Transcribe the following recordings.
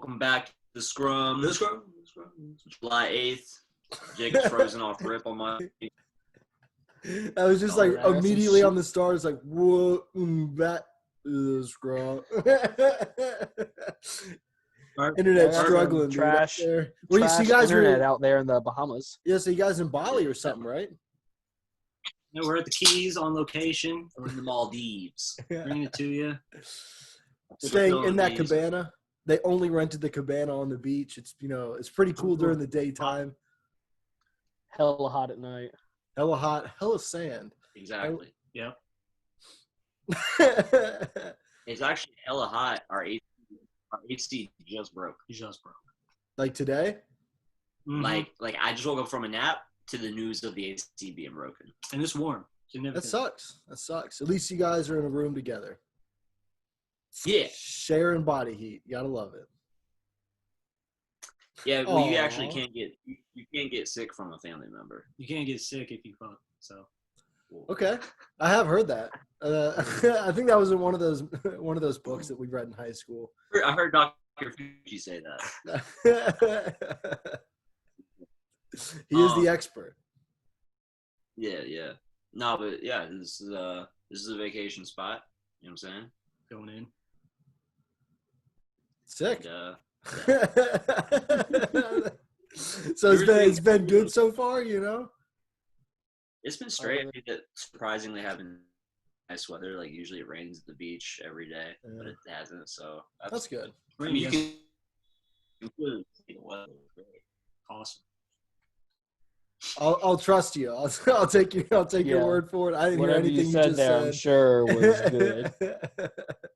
Welcome back to the Scrum. July 8th. Jacob's frozen off rip on my. I was just like immediately on the stars, like, whoa, that is Scrum. Internet struggling, trash. Dude, well, trash you guys internet out there in the Bahamas. Yeah, so you guys in Bali or something, right? No, we're at the Keys on location. We're in the Maldives. Bringing it to you. Staying in that cabana. They only rented the cabana on the beach. It's it's pretty cool during the daytime. Hella hot at night. Hella hot, hella sand. Exactly. Yep. It's actually hella hot. Our AC just broke. Like today? Mm-hmm. Like I just woke up from a nap to the news of the AC being broken. And it's warm. That sucks. At least you guys are in a room together. Yeah. Sharing body heat. You gotta love it. Yeah, well, you actually can't get sick from a family member. You can't get sick if you fuck. So. Okay, I have heard that. I think that was in one of those books that we read in high school. I heard Dr. Fuji say that. He is the expert. Yeah. No, but yeah, this is a vacation spot. You know what I'm saying? Going in. Sick. And, so it's been good so far, It's been straight. Surprisingly, having nice weather. Like usually, it rains at the beach every day, but it hasn't. So that's good. I mean, you can awesome. I'll trust you. I'll take your word for it. I didn't hear anything you just said. I'm sure was good.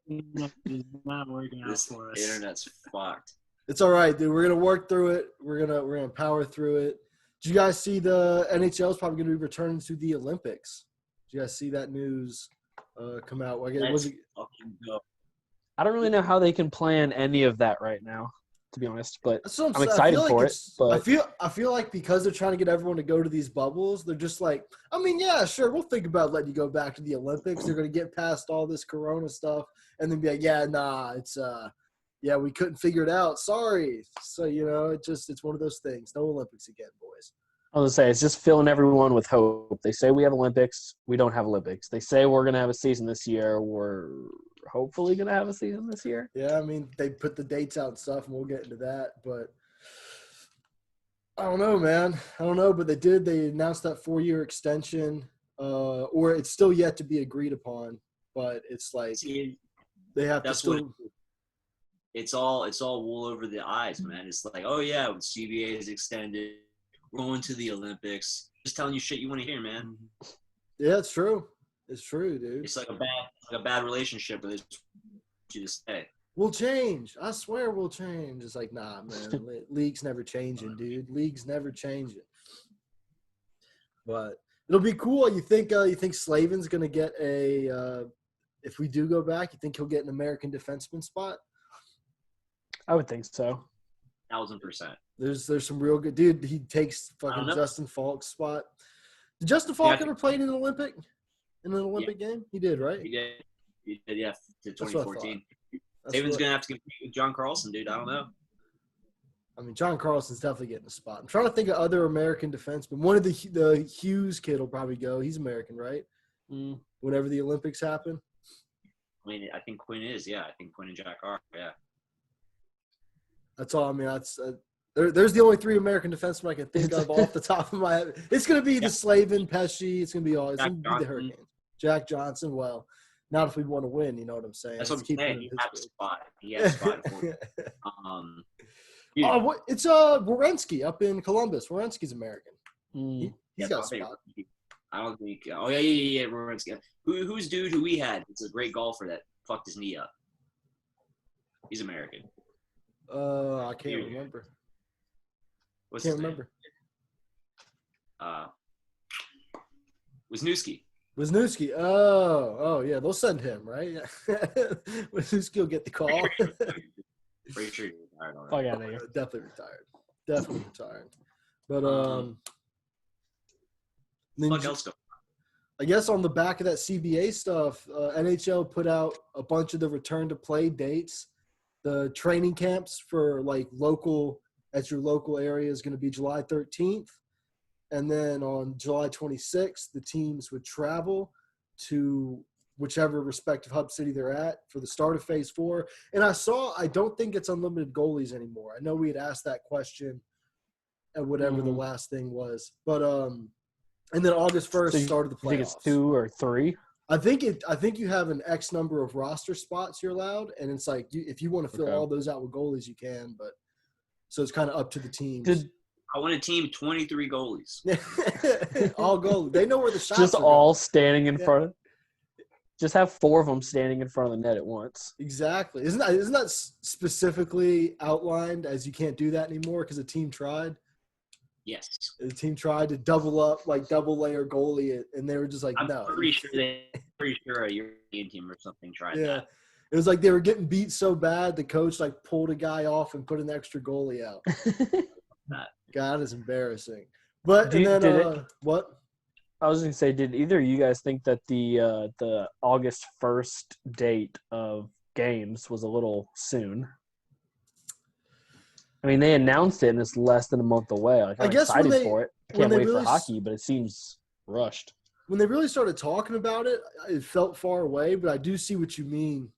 It's not working out for us. The internet's fucked. It's all right, dude. We're gonna work through it. We're gonna power through it. Did you guys see the NHL is probably gonna be returning to the Olympics? Did you guys see that news come out? I don't really know how they can plan any of that right now, to be honest, but I'm excited for it. But I feel like because they're trying to get everyone to go to these bubbles, they're just like, I mean, yeah, sure, we'll think about letting you go back to the Olympics. They're going to get past all this Corona stuff and then be like, yeah, nah, it's we couldn't figure it out. Sorry. So it's one of those things. No Olympics again, boys. I was gonna say it's just filling everyone with hope. They say we have Olympics, we don't have Olympics. They say we're gonna have a season this year, we're hopefully gonna have a season this year. Yeah, I mean they put the dates out and stuff, and we'll get into that. But I don't know, man. I don't know, but they announced that 4-year extension, or it's still yet to be agreed upon. But it's like they have to still. It's all wool over the eyes, man. It's like, oh yeah, CBA is extended. We're going to the Olympics. Just telling you shit you want to hear, man. Yeah, it's true. It's true, dude. It's like a bad relationship, but it's you to stay. We'll change. I swear we'll change. It's like, nah, man. League's never changing, dude. League's never changing. But it'll be cool. You think Slavin's gonna get if we do go back, you think he'll get an American defenseman spot? I would think so. 1,000%. There's some real good dude. He takes fucking Justin Falk's spot. Did Justin Falk ever play in an Olympic game? He did, right? He did. Yeah, to 2014. Saban's gonna have to compete with John Carlson, dude. I don't know. I mean, John Carlson's definitely getting a spot. I'm trying to think of other American defensemen. One of the Hughes kid will probably go. He's American, right? Whenever the Olympics happen. I mean, I think Quinn is. Yeah, I think Quinn and Jack are. Yeah. That's all. I mean, that's there's the only 3 American defensemen I can think of off the top of my head. It's going to be the Slavin, Pesci. It's going to be all. It's going to be the Hurricanes. Jack Johnson. Well, not if we want to win. You know what I'm saying? That's what I'm saying. He has a spot. He has a spot for it. It's Werenski up in Columbus. Werenski's American. He's got a spot. I don't think. Oh yeah. Werenski. Who's dude who we had? It's a great golfer that fucked his knee up. He's American. I can't remember. Can't remember. Wisniewski. Oh, yeah. They'll send him, right? Wisniewski will get the call. Pretty sure he's retired already. Fuck out of here. Definitely retired. But what else go? I guess on the back of that CBA stuff, NHL put out a bunch of the return to play dates. the training camps for like at your local area is going to be July 13th. And then on July 26th, the teams would travel to whichever respective hub city they're at for the start of phase 4. And I don't think it's unlimited goalies anymore. I know we had asked that question at whatever the last thing was. But and then August 1st started the playoffs. You think it's 2 or 3? I think you have an X number of roster spots you're allowed, and it's like if you want to fill all those out with goalies, you can. But so it's kind of up to the teams. I want a team 23 goalies. All goalies. They know where the shots just are all going. standing in front of. Just have 4 of them standing in front of the net at once. Exactly. Isn't that specifically outlined as you can't do that anymore because the team tried? Yes. The team tried to double up, like double layer goalie, and they were just like, no. I'm pretty sure a European team or something tried that. It was like they were getting beat so bad, the coach like pulled a guy off and put an extra goalie out. God, it's embarrassing. But what? I was going to say, did either of you guys think that the August 1st date of games was a little soon? I mean, they announced it, and it's less than a month away. Like, I'm excited for it. I can't wait for hockey, but it seems rushed. When they really started talking about it, it felt far away, but I do see what you mean,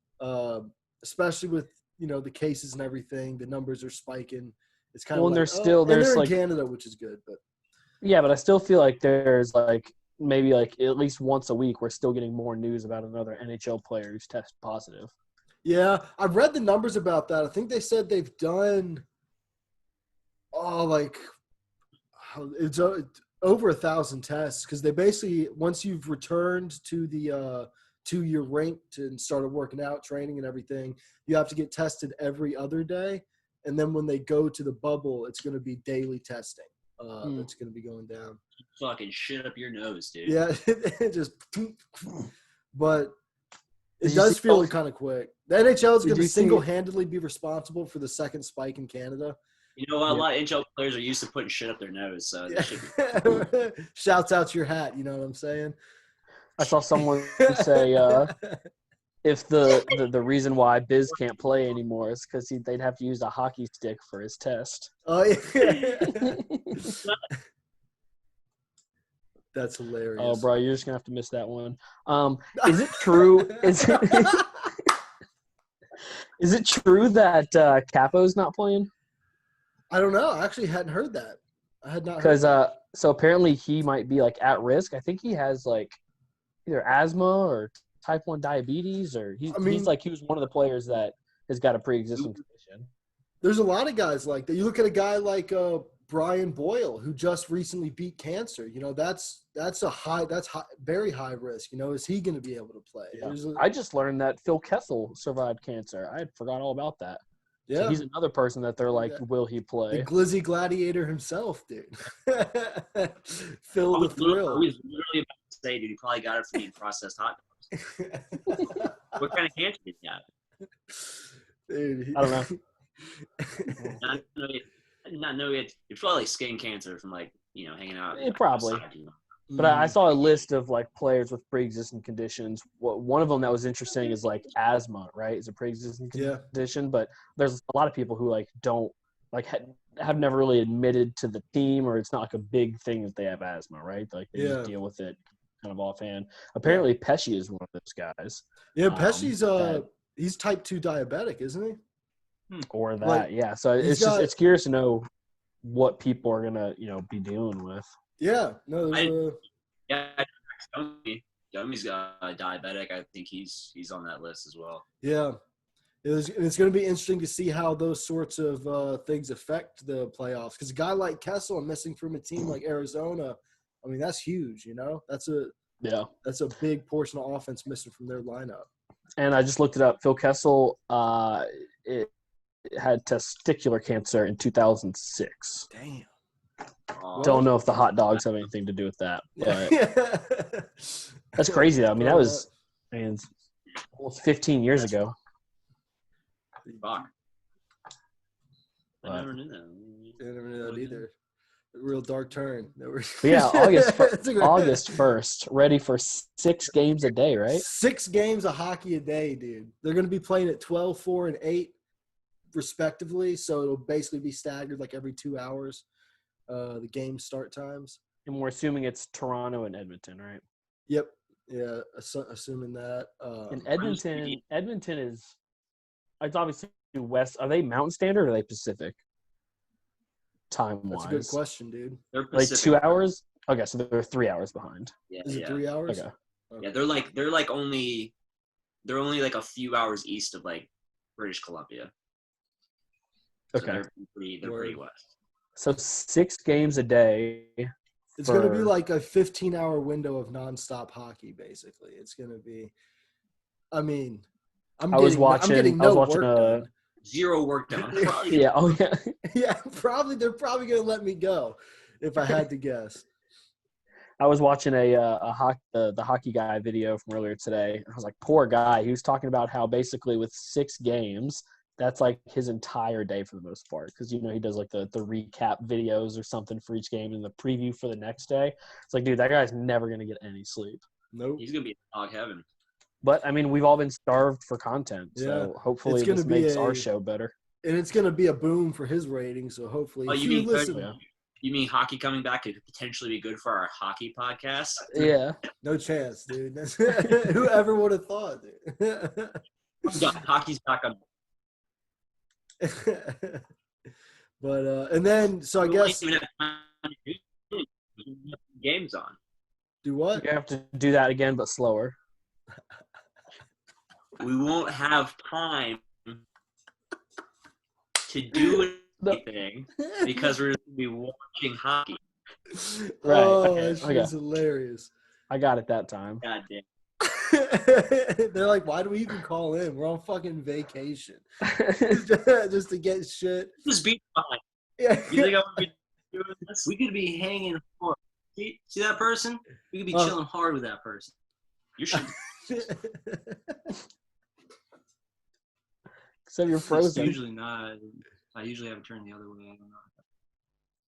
especially with, the cases and everything. The numbers are spiking. It's kind of there's they're in Canada, which is good, but yeah, but I still feel like there's maybe at least once a week we're still getting more news about another NHL player who's tested positive. Yeah, I've read the numbers about that. I think they said they've done it's over 1,000 tests because they basically once you've returned to the to your rink and started working out, training and everything, you have to get tested every other day. And then when they go to the bubble, it's going to be daily testing. That's going to be going down. Fucking shit up your nose, dude. Yeah, just. But it does feel kind of quick. The NHL is going to single-handedly be responsible for the second spike in Canada. You know what? A lot of NHL players are used to putting shit up their nose, so that should be. Shouts out your hat. You know what I'm saying? I saw someone say if the reason why Biz can't play anymore is because they'd have to use a hockey stick for his test. Oh, yeah. That's hilarious. Oh, bro, you're just going to have to miss that one. Is it true? Is it true that Capo's not playing? I don't know. I actually hadn't heard that. I had not heard because so apparently he might be at risk. I think he has either asthma or type 1 diabetes, or he was one of the players that has got a pre-existing condition. There's a lot of guys like that. You look at a guy like Brian Boyle, who just recently beat cancer. That's very high risk. Is he going to be able to play? Yeah. I just learned that Phil Kessel survived cancer. I had forgot all about that. Yeah, so he's another person that they're will he play? The Glizzy Gladiator himself, dude. Phil the Thrill. I was literally about to say, dude, he probably got it from eating processed hot dogs. What kind of cancer did he have? Dude, I don't know. I did not know it's probably skin cancer from hanging out. Probably. Outside, But I saw a list of players with pre-existing conditions. One of them that was interesting is asthma, right? It's a pre-existing condition, but there's a lot of people who don't have never really admitted to the team, or it's not a big thing that they have asthma, right? They just deal with it kind of offhand. Apparently, Pesci is one of those guys. Yeah, Pesci's he's type 2 diabetic, isn't he? Or that, yeah. So it's curious to know what people are gonna be dealing with. Yeah, no. Domi's got diabetic. I think he's on that list as well. Yeah, it's going to be interesting to see how those sorts of things affect the playoffs. Because a guy like Kessel missing from a team like Arizona, I mean, that's huge. That's a big portion of offense missing from their lineup. And I just looked it up. Phil Kessel, it had testicular cancer in 2006. Damn. Don't know if the hot dogs have anything to do with that, but that's crazy though. I mean, that was almost 15 years ago. Fuck. I never knew that. I never knew that either. A real dark turn. Yeah, August 1st, ready for 6 games a day, right? 6 games of hockey a day, dude. They're going to be playing at 12, 4, and 8. respectively. So it'll basically be staggered like every 2 hours, the game start times. And we're assuming it's Toronto and Edmonton, right? Yep. Yeah, assuming that. And Edmonton is – it's obviously west. Are they Mountain Standard or are they Pacific time-wise? That's a good question, dude. They're Like Pacific 2 hours? Okay, so they're 3 hours behind. Yeah, Is it yeah. 3 hours? Okay. Yeah, they're only like a few hours east of like British Columbia. So Okay. they're pretty west. So 6 games a day. It's going to be like a 15-hour window of nonstop hockey, basically. It's going to be – I mean, I'm getting no work done. Zero work done. Yeah, oh yeah. Yeah, probably. They're probably going to let me go if I had to guess. I was watching the hockey guy video from earlier today. I was like, poor guy. He was talking about how basically with 6 games, that's like his entire day for the most part. Because, you know, he does like the recap videos or something for each game and the preview for the next day. It's like, dude, that guy's never going to get any sleep. Nope. He's going to be in dog heaven. But, I mean, we've all been starved for content. So hopefully this makes our show better. And it's going to be a boom for his ratings. So hopefully You mean hockey coming back could potentially be good for our hockey podcast? Yeah. No chance, dude. Whoever would have thought, dude. Hockey's back on. But and then so I guess games on. Do what? You have to do that again, but slower. We won't have time to do anything because we're going to be watching hockey. Right. Oh, that's hilarious. I got it that time. God damn. They're like, why do we even call in? We're on fucking vacation. Just to get shit. Just be fine. Yeah. You think I would be doing this? We could be hanging hard. See that person? We could be chilling hard with that person. You should. Except you're frozen. It's usually not. I usually have it turned the other way. I don't know.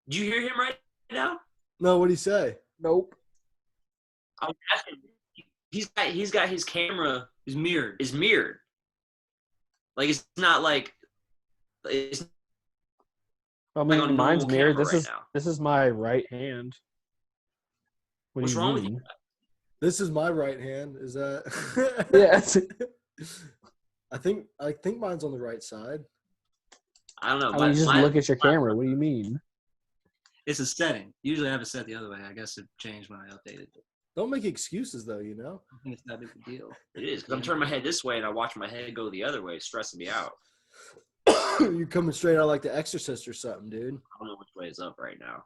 Do you hear him right now? No, what'd he say? Nope. I was asking. He's got his camera is mirrored. Like it's not like it's. I mean, like mine's mirrored. This is my right hand. What's wrong with you? This is my right hand. Is that? Yeah. I think mine's on the right side. I don't know. I mean, you just look at your camera. What do you mean? It's a setting. Usually I have it set the other way. I guess it changed when I updated it. Don't make excuses, though, you know? I think it's not a big deal. It is, because I'm turning my head this way and I watch my head go the other way, it's stressing me out. You're coming straight out like The Exorcist or something, dude. I don't know which way is up right now.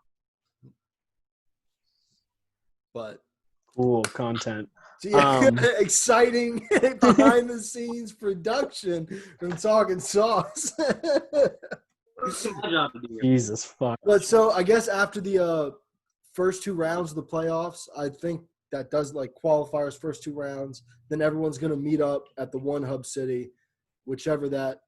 But cool content. Exciting behind-the-scenes production from Talkin Sauce. Jesus fuck. But so I guess after the first 2 rounds of the playoffs, I think that does like qualifiers first 2 rounds. Then everyone's going to meet up at the one hub city, whichever that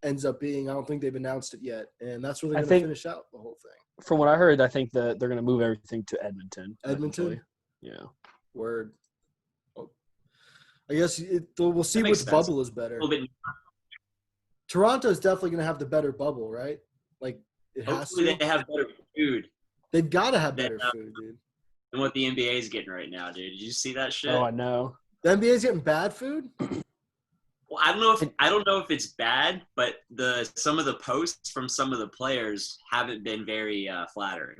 ends up being. I don't think they've announced it yet. And that's where they're going to finish out the whole thing. From what I heard, I think that they're going to move everything to Edmonton. Edmonton? Yeah. Word. Oh. I guess we'll see which bubble is better. Toronto's definitely going to have the better bubble, right? Like it has to. Hopefully they have better food. They've got to have better food, dude. Than what the NBA is getting right now, dude. Did you see that shit? Oh, I know. The NBA's getting bad food? Well, I don't know if it's bad, but some of the posts from some of the players haven't been very flattering.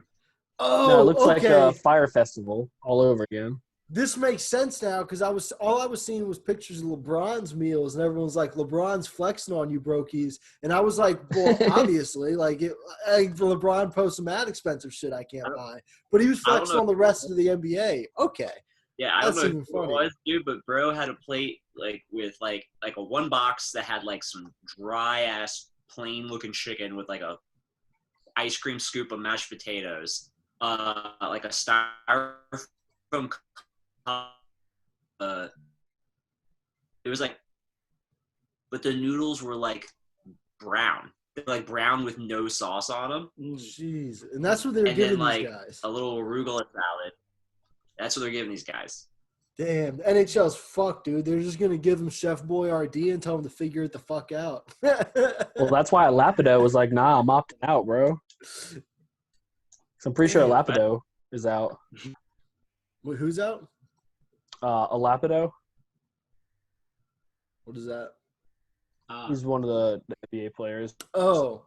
Oh, no, it looks like a fire festival all over again. This makes sense now because all I was seeing was pictures of LeBron's meals, and everyone's like, "LeBron's flexing on you, brokies," and I was like, "Well, obviously, LeBron posts some mad expensive shit I can't buy," but he was flexing on the rest of the NBA. Okay, yeah, I don't know what it was, dude, but bro had a plate with like a one box that had like some dry ass plain looking chicken with like a ice cream scoop of mashed potatoes, like a styrofoam. It was like, but the noodles were like brown. They're like brown with no sauce on them. Jeez, and that's what they're giving these guys. A little arugula salad. That's what they're giving these guys. Damn, the NHL's fucked, dude. They're just gonna give him Chef Boyardee and tell him to figure it the fuck out. Well, that's why Lapido was like, "Nah, I'm opting out, bro." So I'm pretty sure Lapido is out. Wait, who's out? Lapido. What is that? He's one of the NBA players. Oh,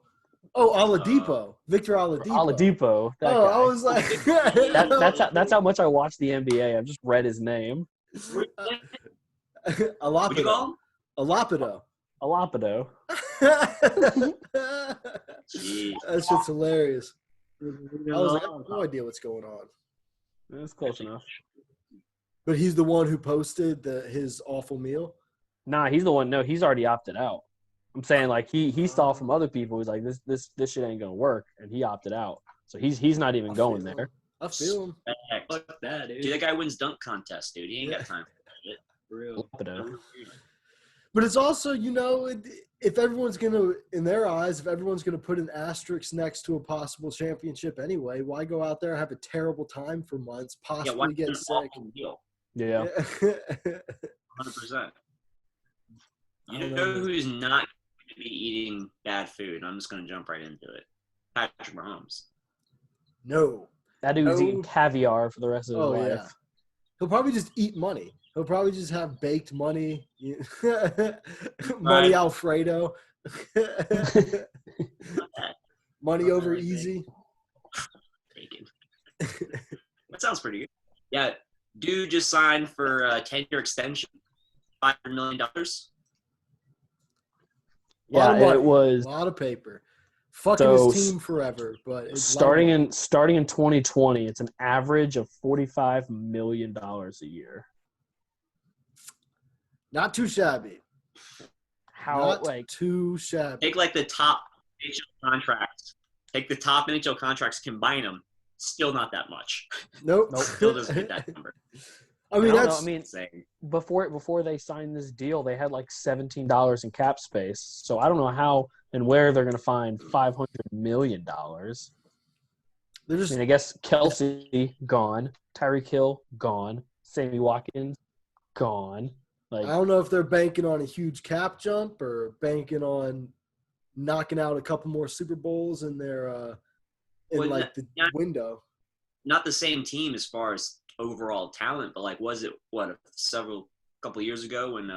Oladipo, Victor Oladipo. Oladipo. That guy. I was like, that's how much I watch the NBA. I've just read his name. Alapido. Alapido. Alapido. That shit's hilarious. I was like, I have no idea what's going on. It's close enough. But he's the one who posted his awful meal. Nah, he's the one. No, he's already opted out. I'm saying like he saw from other people. He's like this shit ain't gonna work, and he opted out. So he's not even going there. I feel him. Fuck that, dude. That guy wins dunk contest, dude. He ain't got time for it. For real. But it's also, if everyone's gonna, in their eyes, if everyone's gonna put an asterisk next to a possible championship anyway, why go out there and have a terrible time for months, possibly get sick? Yeah. 100%. You know who's not going to be eating bad food? I'm just going to jump right into it. Patrick Mahomes. No. That dude's eating caviar for the rest of his life. Yeah. He'll probably just eat money. He'll probably just have baked money. Money Alfredo. Money over easy. Bacon. That sounds pretty good. Yeah. Dude just signed for a 10-year extension. $500 million. Yeah, it was a lot of paper. Fucking his team forever, but it's starting in 2020, it's an average of $45 million a year. Not too shabby. Too shabby. Take like the top NHL contracts. Take the top NHL contracts, combine them. Still not that much. Nope. Still doesn't hit that number. I mean, before they signed this deal, they had like $17 in cap space. So I don't know how and where they're going to find $500 million. I guess Kelsey gone, Tyreek Hill gone, Sammy Watkins gone. Like, I don't know if they're banking on a huge cap jump or banking on knocking out a couple more Super Bowls in their window. Not the same team as far as overall talent, but like, was it couple years ago when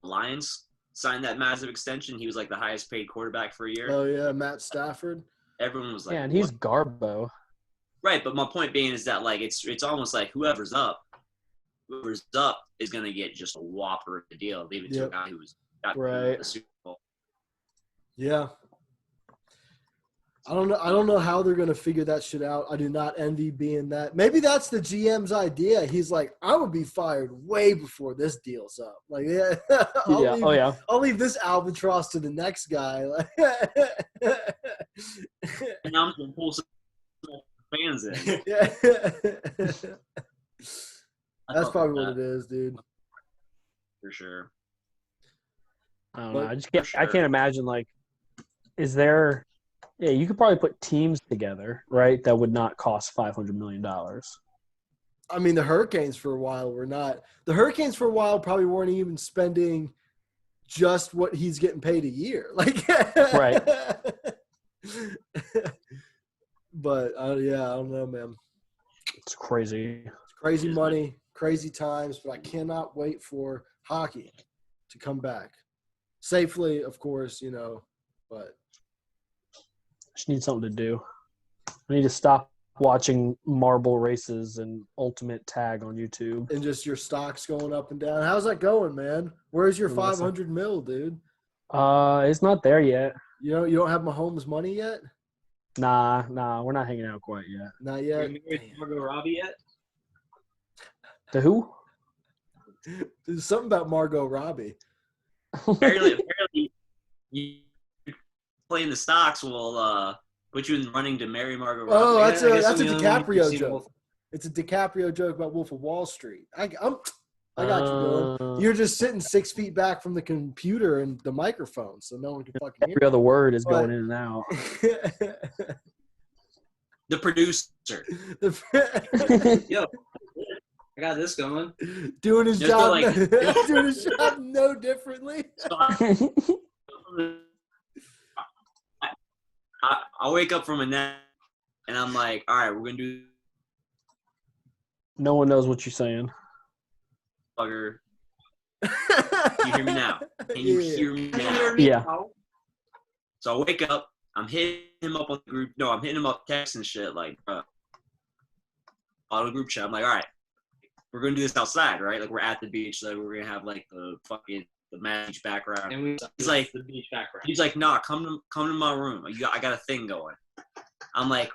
Lions signed that massive extension? He was like the highest paid quarterback for a year. Oh yeah, Matt Stafford. Everyone was like, yeah, and he's Garbo. Right, but my point being is that like it's almost like whoever's up is gonna get just a whopper of a deal. Leave it to a guy who's got the Super Bowl. Yeah. I don't know how they're gonna figure that shit out. I do not envy being that. Maybe that's the GM's idea. He's like, I would be fired way before this deal's up. Like, I'll leave this albatross to the next guy. And I'm gonna pull some fans in. Yeah. That's probably what it is, dude. For sure. I don't know. I can't imagine, like, is there – yeah, you could probably put teams together, right, that would not cost $500 million. I mean, the Hurricanes for a while were not – the Hurricanes for a while probably weren't even spending just what he's getting paid a year. Like, right. But, I don't know, man. It's crazy. It's crazy money, crazy times, but I cannot wait for hockey to come back. Safely, of course, but – I just need something to do. I need to stop watching marble races and ultimate tag on YouTube. And just your stocks going up and down. How's that going, man? Where's your 500 mil, dude? It's not there yet. You don't have Mahomes' money yet? Nah, we're not hanging out quite yet. Not yet. You married Margot Robbie yet? The who? There's something about Margot Robbie. Apparently, you playing the stocks will put you in running to marry Margot Robbie. Oh, that's a DiCaprio joke. It's a DiCaprio joke about Wolf of Wall Street. I got you, Dylan. You're just sitting 6 feet back from the computer and the microphone, so no one can fucking hear. Every other word is going in and out. The producer. Yo, I got this going. Doing his Just job, like- doing his job no differently. So I wake up from a nap and I'm like, all right, we're gonna do No one knows what you're saying. bugger. Can you hear me now? Can you Yeah. hear me now? Yeah. So I wake up. I'm hitting him up on the group. No, I'm hitting him up text and shit like on the group chat. I'm like, all right, we're gonna do this outside, right? Like we're at the beach. So we're gonna have like the beach background. And He's like, the beach background. He's like, nah, come to my room. I got a thing going. I'm like,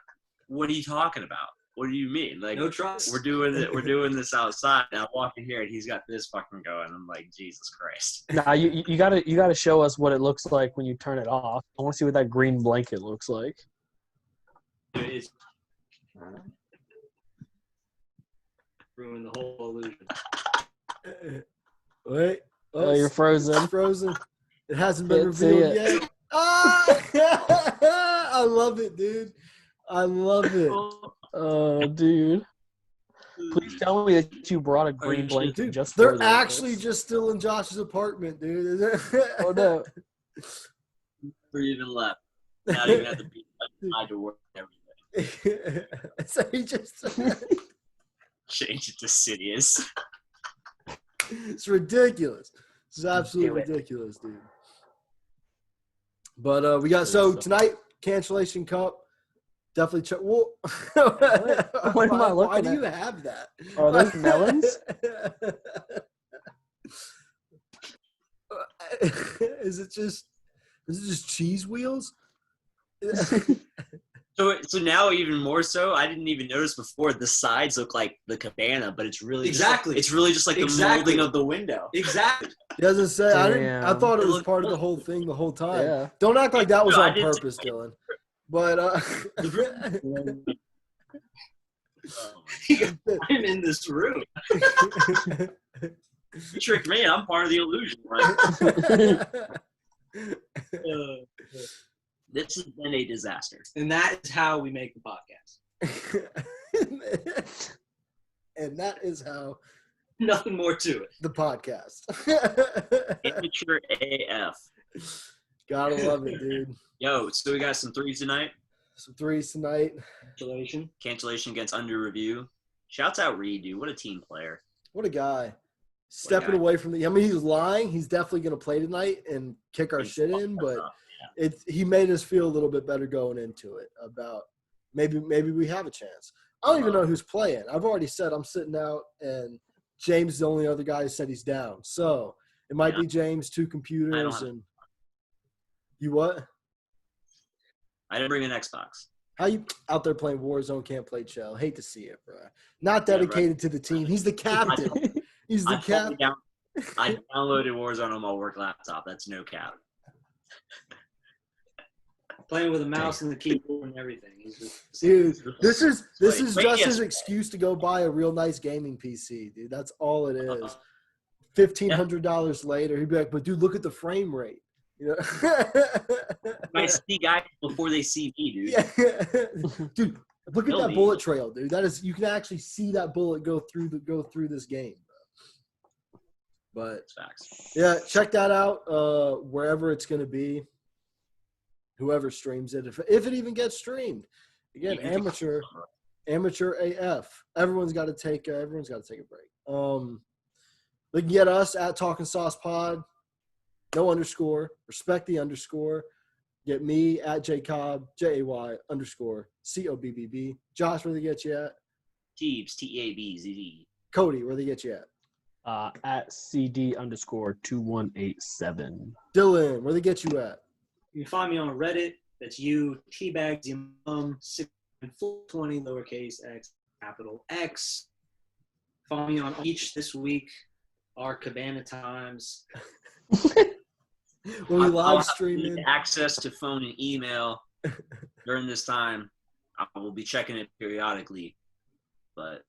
what are you talking about? What do you mean? Like, No trust. we're doing this outside. And I walk in here and he's got this fucking going. I'm like, Jesus Christ. Nah, you gotta show us what it looks like when you turn it off. I want to see what that green blanket looks like. It's ruined the whole illusion. Wait. Oh, you're frozen. It's frozen. It hasn't been Can't see revealed it. yet. Ah! I love it, dude. I love it. Oh, dude. Please tell me that you brought a green blanket Dude, just for they're this. actually just still in Josh's apartment, dude. Oh, no. Never even left. Not even at the beach. I had to work and everything. So he just Change it to Sidious. it's ridiculous. It's absolutely Do it. ridiculous, dude. But we got so tonight cancellation cup. Definitely check. Well, What am I why looking do at? you have that? Are those melons? Is it just cheese wheels? So now even more so, I didn't even notice before. The sides look like the cabana, but it's really Exactly. it's really just like the Exactly. molding of the window. Exactly. He doesn't say. I Damn. thought it It was looked part of the good. whole thing the whole time. Yeah. Don't act like that was No, I on didn't- purpose, Dylan. But I'm in this room. You tricked me. I'm part of the illusion. Right? This has been a disaster. And that is how we make the podcast. and that is how Nothing more to it. the podcast. Amateur AF. Gotta love it, dude. Yo, so we got some threes tonight. Some threes tonight. Congratulations. Cancellation against under review. Shouts out Reed, dude. What a team player. What a guy. Stepping guy. away from the. I mean, he's lying. He's definitely going to play tonight and kick our He's shit fucked in, us but up. he made us feel a little bit better going into it about maybe we have a chance. I don't even know who's playing. I've already said I'm sitting out, and James is the only other guy who said he's down. So it might Yeah. be James, two computers, have- and you what? I didn't bring an Xbox. How you out there playing Warzone, can't play Chell? Hate to see it, bro. Not Yeah, dedicated to the team. He's the captain. He's the captain. I downloaded Warzone on my work laptop. That's no cap. Playing with a mouse and the keyboard and everything. He's just, Dude, this is Wait, just his yes. excuse to go buy a real nice gaming PC, dude. That's all it is. $1,500 later, he'd be like, "But dude, look at the frame rate." You know? I see guys before they see me, dude. Yeah. Dude, look at that Really? bullet trail, dude. That is, you can actually see that bullet go through this game, bro. But That's facts. yeah, check that out wherever it's going to be. Whoever streams it, if it even gets streamed. Again, amateur AF. Everyone's got to take a break. They can get us at Talkin' Sauce Pod. No underscore. Respect the underscore. Get me at Jacob, JAY_COBBB. Josh, where they get you at? Teebs, TABZD. Cody, where they get you at? At CD_2187. Dylan, where they get you at? you can find me on Reddit. That's you, Teabags, your mom, 620, lowercase x, capital X. Find me on each this week. Our Cabana Times. When we I'll live have streaming. access to phone and email during this time. I will be checking it periodically, but